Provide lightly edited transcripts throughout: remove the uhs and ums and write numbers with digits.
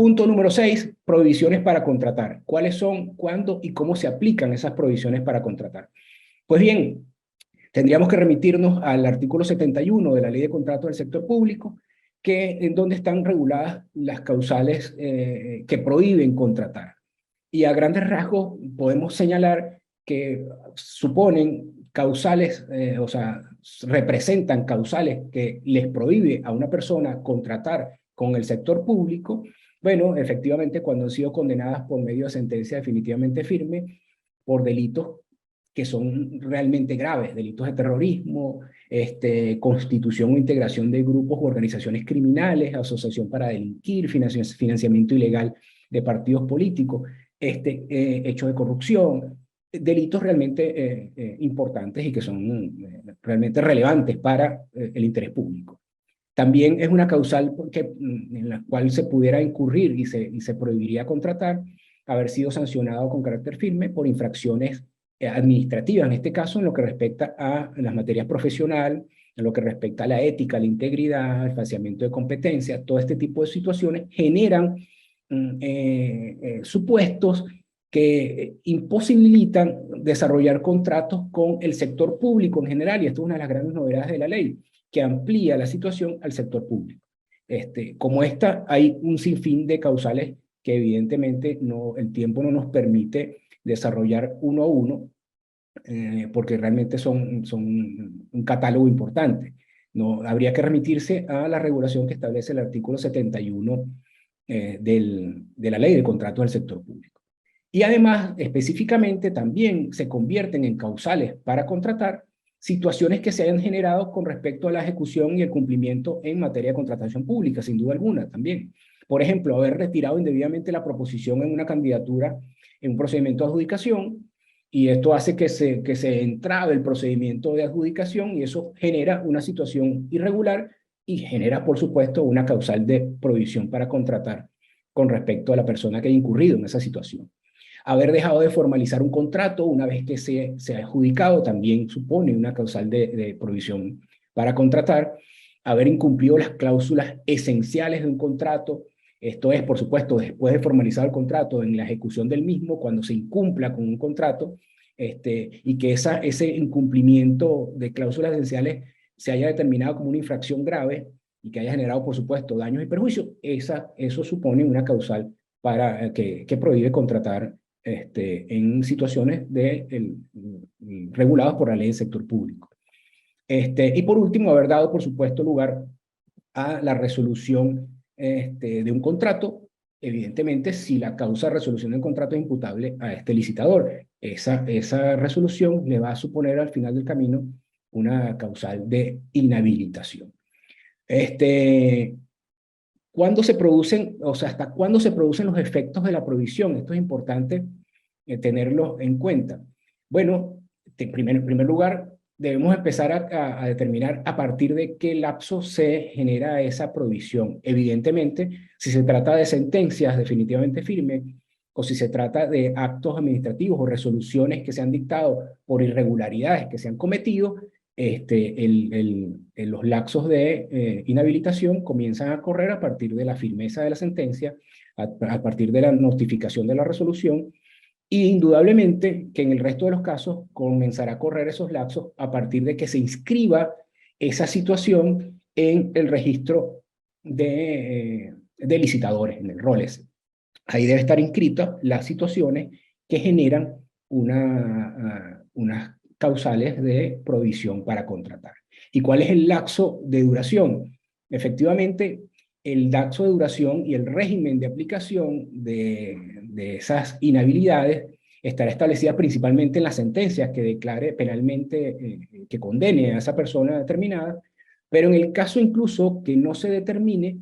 Punto número 6, prohibiciones para contratar. ¿Cuáles son, cuándo y cómo se aplican esas prohibiciones para contratar? Pues bien, tendríamos que remitirnos al artículo 71 de la Ley de Contratos del Sector Público, en donde están reguladas las causales que prohíben contratar. Y a grandes rasgos podemos señalar que suponen causales, o sea, representan causales que les prohíbe a una persona contratar con el sector público. Bueno, efectivamente, cuando han sido condenadas por medio de sentencia definitivamente firme por delitos que son realmente graves, delitos de terrorismo, constitución o integración de grupos o organizaciones criminales, asociación para delinquir, financiamiento ilegal de partidos políticos, hechos de corrupción, delitos realmente importantes y que son realmente relevantes para el interés público. También es una causal en la cual se pudiera incurrir y se prohibiría contratar, haber sido sancionado con carácter firme por infracciones administrativas, en este caso en lo que respecta a las materias profesionales, en lo que respecta a la ética, la integridad, el falseamiento de competencia. Todo este tipo de situaciones generan supuestos que imposibilitan desarrollar contratos con el sector público en general, y esto es una de las grandes novedades de la ley, que amplía la situación al sector público. Como esta, hay un sinfín de causales que evidentemente el tiempo no nos permite desarrollar uno a uno, porque realmente son un catálogo importante. No, habría que remitirse a la regulación que establece el artículo 71 de la Ley de Contratos del Sector Público. Y además, específicamente, también se convierten en causales para contratar situaciones que se hayan generado con respecto a la ejecución y el cumplimiento en materia de contratación pública, sin duda alguna también. Por ejemplo, haber retirado indebidamente la proposición en una candidatura en un procedimiento de adjudicación, y esto hace que se entrabe el procedimiento de adjudicación, y eso genera una situación irregular y genera, por supuesto, una causal de prohibición para contratar con respecto a la persona que ha incurrido en esa situación. Haber dejado de formalizar un contrato una vez que se ha adjudicado también supone una causal de prohibición para contratar. Haber incumplido las cláusulas esenciales de un contrato, esto es, por supuesto, después de formalizar el contrato, en la ejecución del mismo, cuando se incumpla con un contrato, y que ese incumplimiento de cláusulas esenciales se haya determinado como una infracción grave y que haya generado, por supuesto, daños y perjuicios, eso supone una causal que prohíbe contratar en situaciones reguladas por la ley del sector público. Y por último, haber dado, por supuesto, lugar a la resolución de un contrato, evidentemente, si la causa de resolución del contrato es imputable a este licitador. Esa resolución le va a suponer al final del camino una causal de inhabilitación. ¿Cuándo se producen, o sea, hasta cuándo se producen los efectos de la prohibición? Esto es importante tenerlo en cuenta. Bueno, en primer lugar, debemos empezar a determinar a partir de qué lapso se genera esa prohibición. Evidentemente, si se trata de sentencias definitivamente firmes, o si se trata de actos administrativos o resoluciones que se han dictado por irregularidades que se han cometido, los lapsos de inhabilitación comienzan a correr a partir de la firmeza de la sentencia, a partir de la notificación de la resolución, y indudablemente que en el resto de los casos comenzará a correr esos lapsos a partir de que se inscriba esa situación en el registro de licitadores, en el ROLES. Ahí debe estar inscritas las situaciones que generan unas causales de prohibición para contratar. ¿Y cuál es el lapso de duración? Efectivamente, el lapso de duración y el régimen de aplicación de esas inhabilidades estará establecida principalmente en las sentencias que declare penalmente, que condene a esa persona determinada, pero en el caso incluso que no se determine,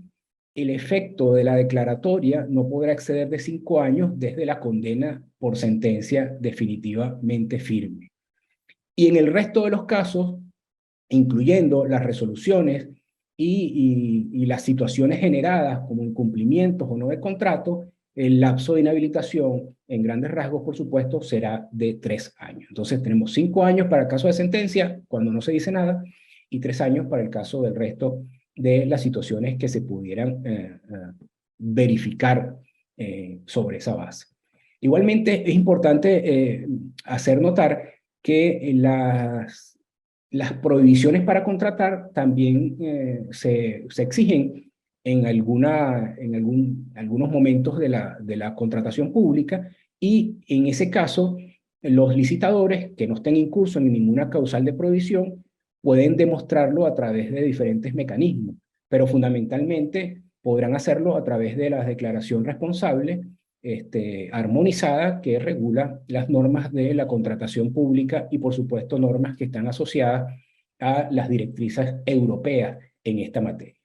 el efecto de la declaratoria no podrá exceder de 5 años desde la condena por sentencia definitivamente firme. Y en el resto de los casos, incluyendo las resoluciones y las situaciones generadas como incumplimientos o no de contrato, el lapso de inhabilitación, en grandes rasgos, por supuesto, será de 3 años. Entonces, tenemos 5 años para el caso de sentencia, cuando no se dice nada, y 3 años para el caso del resto de las situaciones que se pudieran verificar sobre esa base. Igualmente es importante hacer notar que las prohibiciones para contratar también se exigen en algunos momentos de la contratación pública, y en ese caso los licitadores que no estén incursos en ninguna causal de prohibición pueden demostrarlo a través de diferentes mecanismos, pero fundamentalmente podrán hacerlo a través de la declaración responsable armonizada que regula las normas de la contratación pública y, por supuesto, normas que están asociadas a las directrices europeas en esta materia.